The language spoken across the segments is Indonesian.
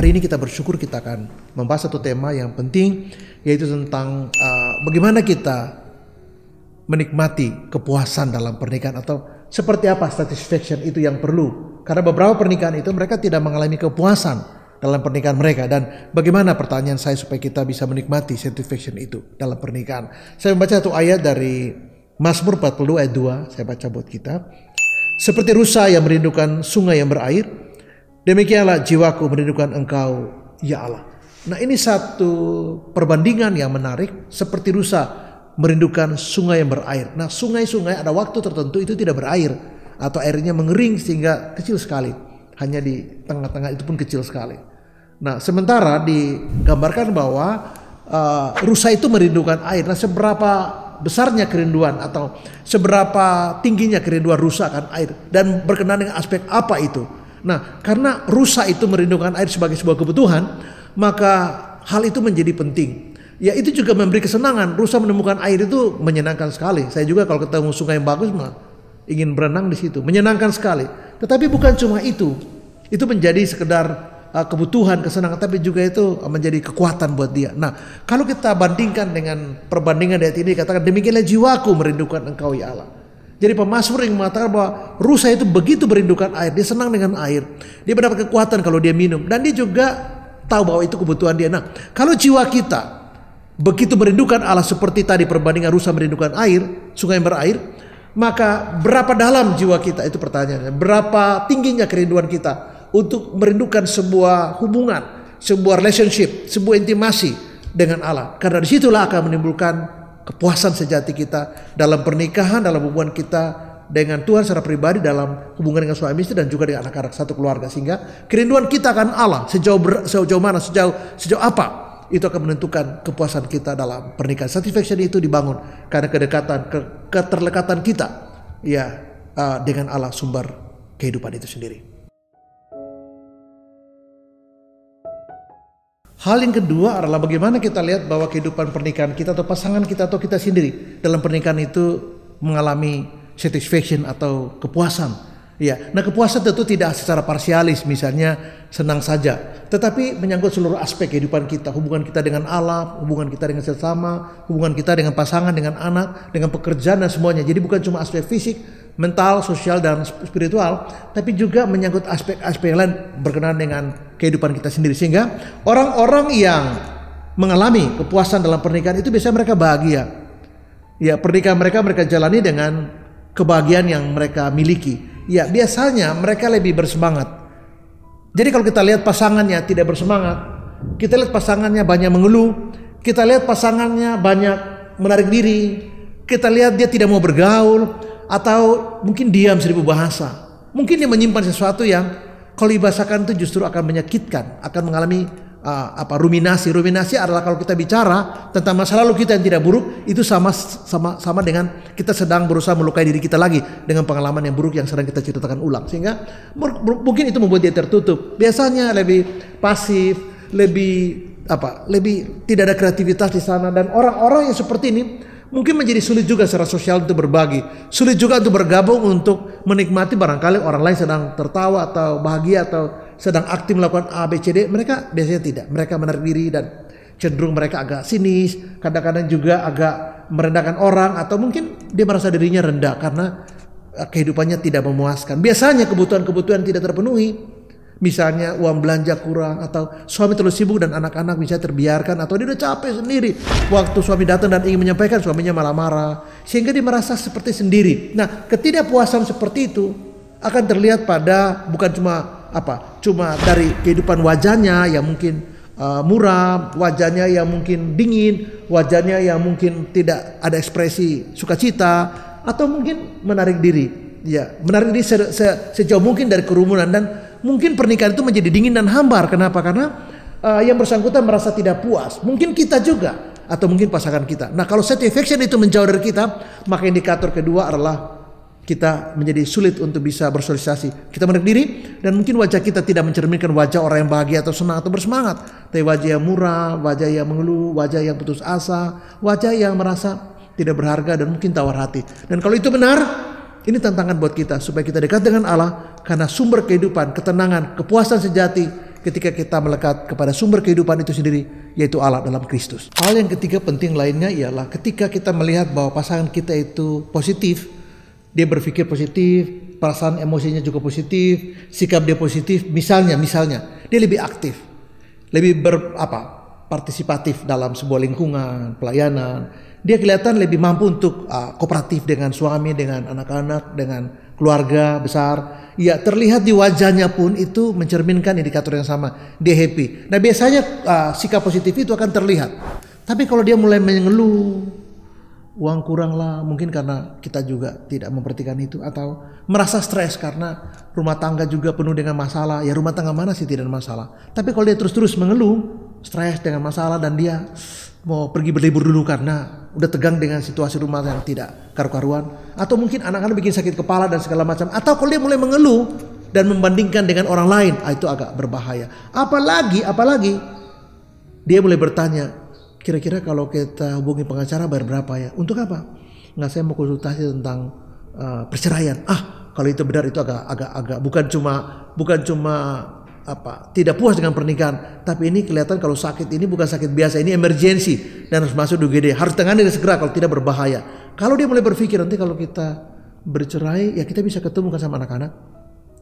hari ini kita bersyukur kita akan membahas satu tema yang penting, yaitu tentang bagaimana kita menikmati kepuasan dalam pernikahan, atau seperti apa satisfaction itu yang perlu. Karena beberapa pernikahan itu mereka tidak mengalami kepuasan dalam pernikahan mereka, dan bagaimana pertanyaan saya supaya kita bisa menikmati satisfaction itu dalam pernikahan. Saya membaca satu ayat dari Mazmur 42 ayat 2, saya baca buat kita. Seperti rusa yang merindukan sungai yang berair, demikianlah jiwaku merindukan Engkau, ya Allah. Nah, ini satu perbandingan yang menarik. Seperti rusa merindukan sungai yang berair. Nah, sungai-sungai ada waktu tertentu itu tidak berair, atau airnya mengering sehingga kecil sekali. Hanya di tengah-tengah itu pun kecil sekali. Nah, sementara digambarkan bahwa rusa itu merindukan air. Nah, seberapa besarnya kerinduan atau seberapa tingginya kerinduan rusa akan air, dan berkenaan dengan aspek apa itu. Nah, karena rusa itu merindukan air sebagai sebuah kebutuhan, maka hal itu menjadi penting. Ya, itu juga memberi kesenangan. Rusa menemukan air itu menyenangkan sekali. Saya juga kalau ketemu sungai yang bagus mah ingin berenang di situ, menyenangkan sekali. Tetapi bukan cuma itu menjadi sekedar kebutuhan, kesenangan, tapi juga itu menjadi kekuatan buat dia. Nah, kalau kita bandingkan dengan perbandingan ayat ini, katakan demikianlah jiwaku merindukan Engkau, ya Allah. Jadi pemazmur yang mengatakan bahwa rusa itu begitu merindukan air, dia senang dengan air, dia mendapat kekuatan kalau dia minum, dan dia juga tahu bahwa itu kebutuhan dia. Nah, kalau jiwa kita begitu merindukan Allah seperti tadi perbandingan rusa merindukan air, sungai yang berair, maka berapa dalam jiwa kita, itu pertanyaannya. Berapa tingginya kerinduan kita untuk merindukan sebuah hubungan, sebuah relationship, sebuah intimasi dengan Allah. Karena disitulah akan menimbulkan kepuasan sejati kita dalam pernikahan, dalam hubungan kita dengan Tuhan secara pribadi, dalam hubungan dengan suami istri, dan juga dengan anak-anak satu keluarga. Sehingga kerinduan kita akan Allah sejauh mana, sejauh apa, itu akan menentukan kepuasan kita dalam pernikahan. Satisfaction itu dibangun karena keterlekatan kita ya dengan Allah, sumber kehidupan itu sendiri. Hal yang kedua adalah bagaimana kita lihat bahwa kehidupan pernikahan kita atau pasangan kita atau kita sendiri dalam pernikahan itu mengalami satisfaction atau kepuasan. Ya, nah kepuasan tentu tidak secara parsialis, misalnya senang saja, tetapi menyangkut seluruh aspek kehidupan kita, hubungan kita dengan Allah, hubungan kita dengan sesama, hubungan kita dengan pasangan, dengan anak, dengan pekerjaan dan semuanya. Jadi bukan cuma aspek fisik, mental, sosial dan spiritual, tapi juga menyangkut aspek-aspek yang lain berkenaan dengan kehidupan kita sendiri. Sehingga orang-orang yang mengalami kepuasan dalam pernikahan itu biasanya mereka bahagia. Ya, pernikahan mereka jalani dengan kebahagiaan yang mereka miliki. Ya, biasanya mereka lebih bersemangat. Jadi kalau kita lihat pasangannya tidak bersemangat, kita lihat pasangannya banyak mengeluh, kita lihat pasangannya banyak menarik diri, kita lihat dia tidak mau bergaul, atau mungkin diam seribu bahasa, mungkin dia menyimpan sesuatu yang kalau dibahasakan itu justru akan menyakitkan, akan mengalami ruminasi. Ruminasi adalah kalau kita bicara tentang masa lalu kita yang tidak buruk, itu sama dengan kita sedang berusaha melukai diri kita lagi dengan pengalaman yang buruk yang sedang kita ceritakan ulang. Sehingga mungkin itu membuat dia tertutup. Biasanya lebih pasif, lebih tidak ada kreativitas di sana. Dan orang-orang yang seperti ini mungkin menjadi sulit juga secara sosial untuk berbagi, sulit juga untuk bergabung, untuk menikmati barangkali orang lain sedang tertawa atau bahagia atau sedang aktif melakukan A, B, C, D. Mereka biasanya tidak. Mereka menarik diri dan cenderung mereka agak sinis, kadang-kadang juga agak merendahkan orang, atau mungkin dia merasa dirinya rendah karena kehidupannya tidak memuaskan. Biasanya kebutuhan-kebutuhan tidak terpenuhi. Misalnya uang belanja kurang, atau suami terlalu sibuk dan anak-anak bisa terbiarkan, atau dia udah capek sendiri. Waktu suami datang dan ingin menyampaikan, suaminya malah marah, sehingga dia merasa seperti sendiri. Nah, ketidakpuasan seperti itu akan terlihat pada bukan cuma dari kehidupan wajahnya yang mungkin muram, wajahnya yang mungkin dingin, wajahnya yang mungkin tidak ada ekspresi sukacita, atau mungkin menarik diri. Ya, menarik diri sejauh mungkin dari kerumunan, dan mungkin pernikahan itu menjadi dingin dan hambar. Kenapa? Karena yang bersangkutan merasa tidak puas. Mungkin kita juga, atau mungkin pasangan kita. Nah, kalau satisfaction itu menjauh dari kita, maka indikator kedua adalah kita menjadi sulit untuk bisa bersosialisasi. Kita menarik diri, dan mungkin wajah kita tidak mencerminkan wajah orang yang bahagia atau senang atau bersemangat, tapi wajah yang murah, wajah yang mengeluh, wajah yang putus asa, wajah yang merasa tidak berharga dan mungkin tawar hati. Dan kalau itu benar, ini tantangan buat kita supaya kita dekat dengan Allah, karena sumber kehidupan, ketenangan, kepuasan sejati ketika kita melekat kepada sumber kehidupan itu sendiri, yaitu Allah dalam Kristus. Hal yang ketiga penting lainnya ialah ketika kita melihat bahwa pasangan kita itu positif, dia berpikir positif, perasaan emosinya juga positif, sikap dia positif, misalnya dia lebih aktif, lebih partisipatif dalam sebuah lingkungan, pelayanan. Dia kelihatan lebih mampu untuk kooperatif dengan suami, dengan anak-anak, dengan keluarga besar. Ya, terlihat di wajahnya pun itu mencerminkan indikator yang sama. Dia happy. Nah, biasanya sikap positif itu akan terlihat. Tapi kalau dia mulai mengeluh, uang kurang lah, mungkin karena kita juga tidak memperhatikan itu, atau merasa stres karena rumah tangga juga penuh dengan masalah. Ya, rumah tangga mana sih tidak ada masalah. Tapi kalau dia terus-terus mengeluh, stres dengan masalah, dan dia mau pergi berlibur dulu karena udah tegang dengan situasi rumah yang tidak karu-karuan, atau mungkin anak-anak bikin sakit kepala dan segala macam, atau kalau dia mulai mengeluh dan membandingkan dengan orang lain, itu agak berbahaya. Apalagi dia mulai bertanya, kira-kira kalau kita hubungi pengacara bayar berapa ya? Untuk apa? Nggak, saya mau konsultasi tentang perceraian. Kalau itu benar, itu agak bukan cuma tidak puas dengan pernikahan, tapi ini kelihatan kalau sakit ini bukan sakit biasa, ini emergensi dan harus masuk di UGD, harus tangani segera kalau tidak berbahaya. Kalau dia mulai berpikir nanti kalau kita bercerai, ya kita bisa ketemu kan sama anak-anak,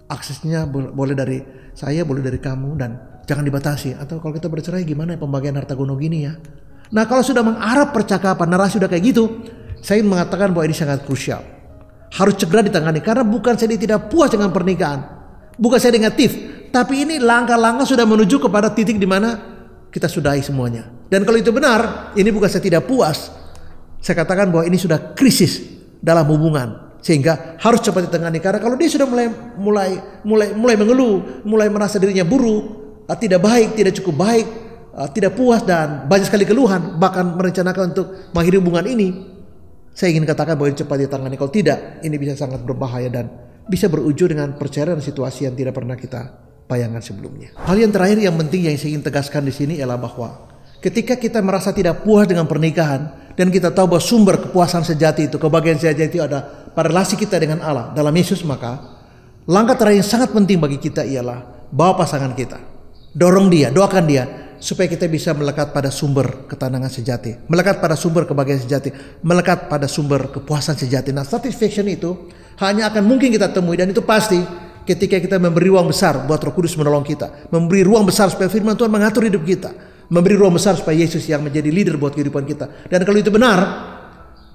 aksesnya boleh dari saya, boleh dari kamu, dan jangan dibatasi. Atau kalau kita bercerai gimana ya pembagian harta gono gini ya. Nah, kalau sudah mengarah percakapan, narasi udah kayak gitu, saya mengatakan bahwa ini sangat krusial, harus segera ditangani. Karena bukan saya tidak puas dengan pernikahan, bukan saya negatif, tapi ini langkah-langkah sudah menuju kepada titik di mana kita sudahi semuanya. Dan kalau itu benar, ini bukan saya tidak puas, saya katakan bahwa ini sudah krisis dalam hubungan, sehingga harus cepat ditangani. Karena kalau dia sudah mulai mengeluh, mulai merasa dirinya buruk, tidak baik, tidak cukup baik, tidak puas, dan banyak sekali keluhan, bahkan merencanakan untuk mengakhiri hubungan ini, saya ingin katakan bahwa ini cepat ditangani. Kalau tidak, ini bisa sangat berbahaya dan bisa berujung dengan perceraian dan situasi yang tidak pernah kita bayangan sebelumnya. Hal yang terakhir yang penting yang saya ingin tegaskan di sini ialah bahwa ketika kita merasa tidak puas dengan pernikahan dan kita tahu bahwa sumber kepuasan sejati itu, kebahagiaan sejati itu ada pada relasi kita dengan Allah dalam Yesus, maka langkah terakhir yang sangat penting bagi kita ialah bawa pasangan kita, dorong dia, doakan dia supaya kita bisa melekat pada sumber ketenangan sejati, melekat pada sumber kebahagiaan sejati, melekat pada sumber kepuasan sejati. Nah, satisfaction itu hanya akan mungkin kita temui, dan itu pasti ketika kita memberi ruang besar buat Roh Kudus menolong kita, memberi ruang besar supaya firman Tuhan mengatur hidup kita, memberi ruang besar supaya Yesus yang menjadi leader buat kehidupan kita. Dan kalau itu benar,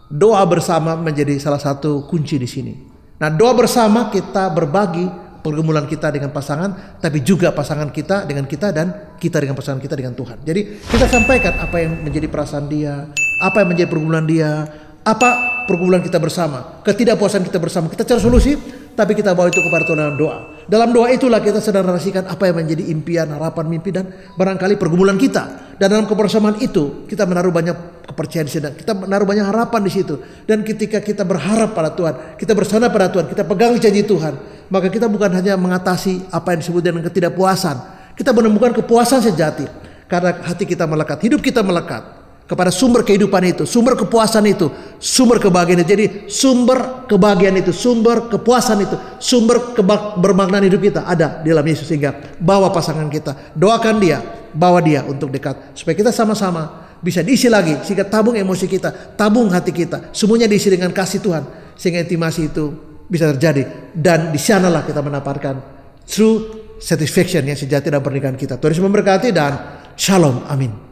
doa bersama menjadi salah satu kunci di sini. Nah, doa bersama kita berbagi pergumulan kita dengan pasangan, tapi juga pasangan kita dengan kita, dan kita dengan pasangan kita dengan Tuhan. Jadi kita sampaikan apa yang menjadi perasaan dia, apa yang menjadi pergumulan dia, apa pergumulan kita bersama, ketidakpuasan kita bersama. Kita cari solusi, tapi kita bawa itu kepada Tuhan dalam doa. Dalam doa itulah kita sedang narasikan apa yang menjadi impian, harapan, mimpi, dan barangkali pergumulan kita. Dan dalam kebersamaan itu kita menaruh banyak kepercayaan di situ, kita menaruh banyak harapan di situ. Dan ketika kita berharap pada Tuhan, kita bersandar pada Tuhan, kita pegang janji Tuhan, maka kita bukan hanya mengatasi apa yang disebut dengan ketidakpuasan, kita menemukan kepuasan sejati. Karena hati kita melekat, hidup kita melekat kepada sumber kehidupan itu, sumber kepuasan itu, sumber kebahagiaan itu. Jadi sumber kebahagiaan itu, sumber kepuasan itu, sumber bermakna hidup kita ada di dalam Yesus. Sehingga bawa pasangan kita, doakan dia, bawa dia untuk dekat, supaya kita sama-sama bisa diisi lagi, sehingga tabung emosi kita, tabung hati kita, semuanya diisi dengan kasih Tuhan, sehingga intimasi itu bisa terjadi. Dan di sanalah kita mendapatkan true satisfaction yang sejati dalam pernikahan kita. Tuhan Yesus memberkati dan shalom, amin.